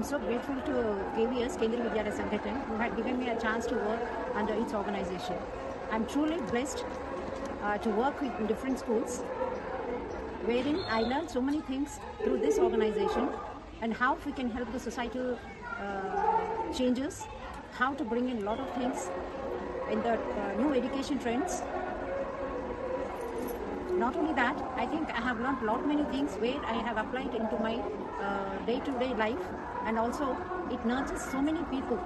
so grateful to KVS, Kendriya Vidyalaya Sangathan, who had given me a chance to work under its organization. I'm truly blessed to work in different schools, wherein I learned so many things through this organization and how we can help the societal changes, how to bring in a lot of things in the new education trends. Not only that, I think I have learned many things where I have applied into my day-to-day life, and also it nurtures so many people,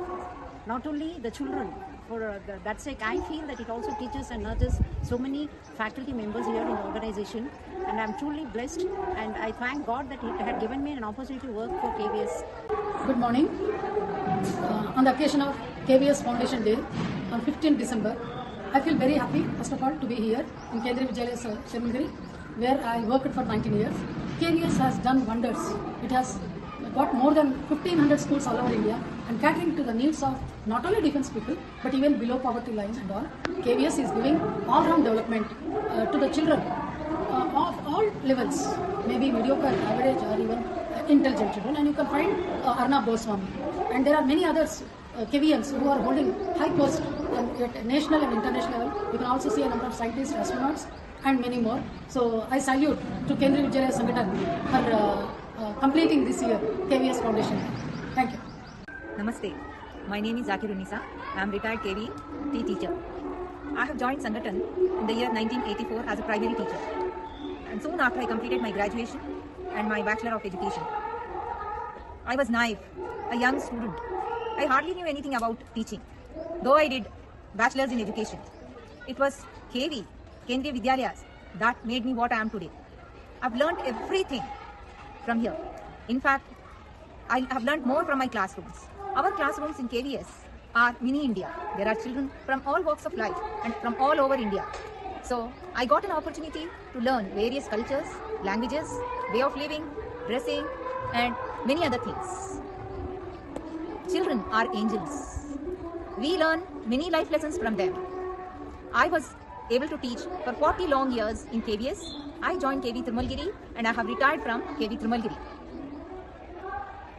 not only the children. For that sake, I feel that it also teaches and nurtures so many faculty members here in the organization, and I'm truly blessed, and I thank God that it had given me an opportunity to work for KVS. Good morning. On the occasion of KVS Foundation Day on 15th December, I feel very happy, first of all, to be here in Kendriya Vidyalaya Shermangeri, where I worked for 19 years. KVS has done wonders. It has got more than 1,500 schools all over India and catering to the needs of not only defense people, but even below poverty line and all. KVS is giving all-round development to the children of all levels, maybe mediocre, average, or even intelligent children. And you can find Arnab Goswami. And there are many others, KVMs, who are holding high posts at national and international level. You can also see a number of scientists, astronauts, and many more. So I salute to Kendriya Vidyalaya Sangathan for completing this year KVS Foundation. Thank you. Namaste. My name is Zakir Unisa. I am retired KV tea teacher. I have joined Sangathan in the year 1984 as a primary teacher. And soon after I completed my graduation and my Bachelor of Education. I was naive, a young student. I hardly knew anything about teaching, though I did Bachelor's in Education. It was KV, Kendriya Vidyalayas, that made me what I am today. I've learned everything from here. In fact, I have learned more from my classrooms. Our classrooms in KVS are mini India. There are children from all walks of life and from all over India. So I got an opportunity to learn various cultures, languages, way of living, dressing, and many other things. Children are angels. We learn many life lessons from them. I was able to teach for 40 long years in KVS. I joined KV Thirumalgiri and I have retired from KV Thirumalgiri.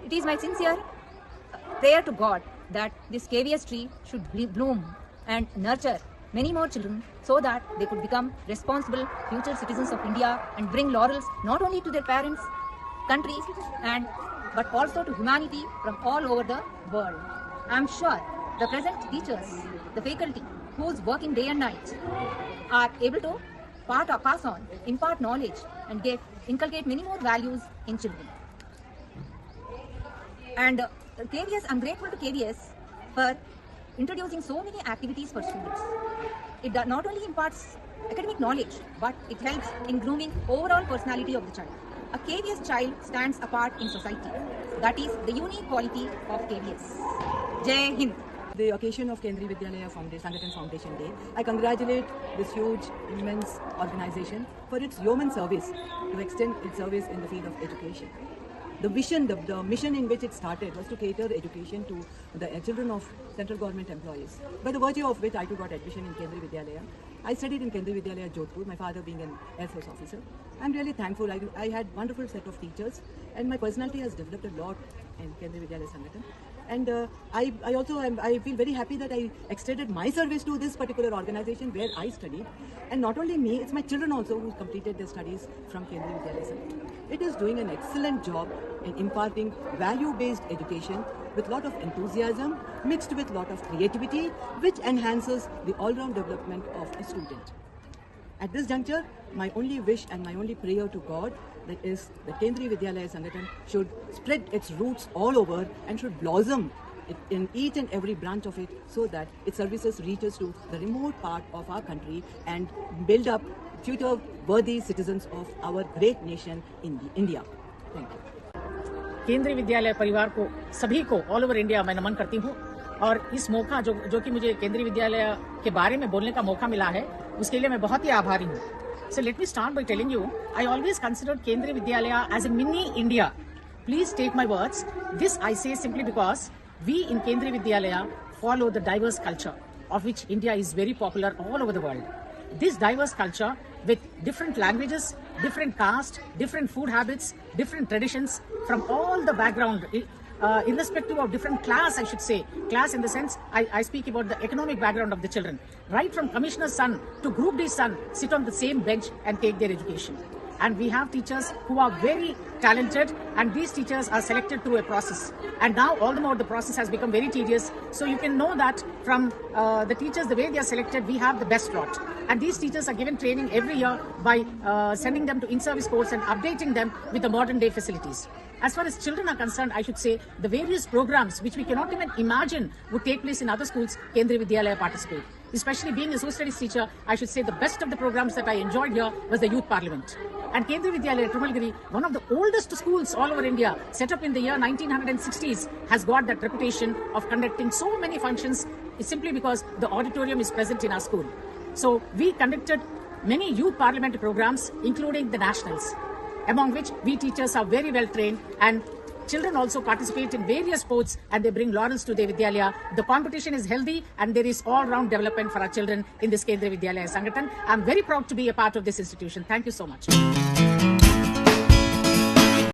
It is my sincere prayer to God that this KVS tree should bloom and nurture many more children so that they could become responsible future citizens of India and bring laurels not only to their parents, countries, but also to humanity from all over the world. I am sure the present teachers, the faculty, who is working day and night, are able to pass on, impart knowledge, and inculcate many more values in children. And KVS, I'm grateful to KVS for introducing so many activities for students. It not only imparts academic knowledge, but it helps in grooming overall personality of the child. A KVS child stands apart in society. That is the unique quality of KVS. Jai Hind. The occasion of Kendriya Vidyalaya Sangathan Foundation Day, I congratulate this huge, immense organization for its yeoman service to extend its service in the field of education. The vision, the mission in which it started was to cater education to the children of central government employees, by the virtue of which I too got admission in Kendriya Vidyalaya. I studied in Kendriya Vidyalaya Jodhpur, my father being an Air Force officer. I'm really thankful. I had a wonderful set of teachers, and my personality has developed a lot in Kendriya Vidyalaya Sangathan. And I feel very happy that I extended my service to this particular organization where I studied. And not only me, it's my children also who completed their studies from Kendriya Vidyalaya Sangathan. It is doing an excellent job in imparting value-based education with lot of enthusiasm mixed with lot of creativity, which enhances the all-round development of a student. At this juncture, my only wish and my only prayer to God that is the Kendriya Vidyalaya Sangathan should spread its roots all over and should blossom in each and every branch of it so that its services reaches to the remote part of our country and build up future worthy citizens of our great nation in India. Thank you. केंद्रीय विद्यालय परिवार को सभी को all over India मैं नमन करती हूँ और इस मौका जो कि मुझे केंद्रीय विद्यालय के बारे में बोलने का मौका मिला है उसके लिए मैं बहुत ही आभारी हूँ. So let me start by telling you, I always considered Kendriya Vidyalaya as a mini India. Please take my words. This I say simply because we in Kendriya Vidyalaya follow the diverse culture of which India is very popular all over the world. This diverse culture with different languages, different caste, different food habits, different traditions from all the background irrespective of different class, I should say. Class in the sense, I speak about the economic background of the children. Right from commissioner's son to Group D son sit on the same bench and take their education. And we have teachers who are very talented, and these teachers are selected through a process. And now all the more the process has become very tedious. So you can know that from the teachers, the way they are selected, we have the best lot. And these teachers are given training every year by sending them to in-service course and updating them with the modern day facilities. As far as children are concerned, I should say the various programs which we cannot even imagine would take place in other schools, Kendriya Vidyalaya participate. Especially being a social studies teacher, I should say the best of the programs that I enjoyed here was the Youth Parliament. And Kendriya Vidyalaya, Tirumalgiri, one of the oldest schools all over India, set up in the year 1960s, has got that reputation of conducting so many functions simply because the auditorium is present in our school. So we conducted many youth parliament programs, including the nationals, among which we teachers are very well trained, and children also participate in various sports and they bring laurels to their Vidyalaya. The competition is healthy and there is all-round development for our children in this Kendriya Vidyalaya Sangathan. I'm very proud to be a part of this institution. Thank you so much.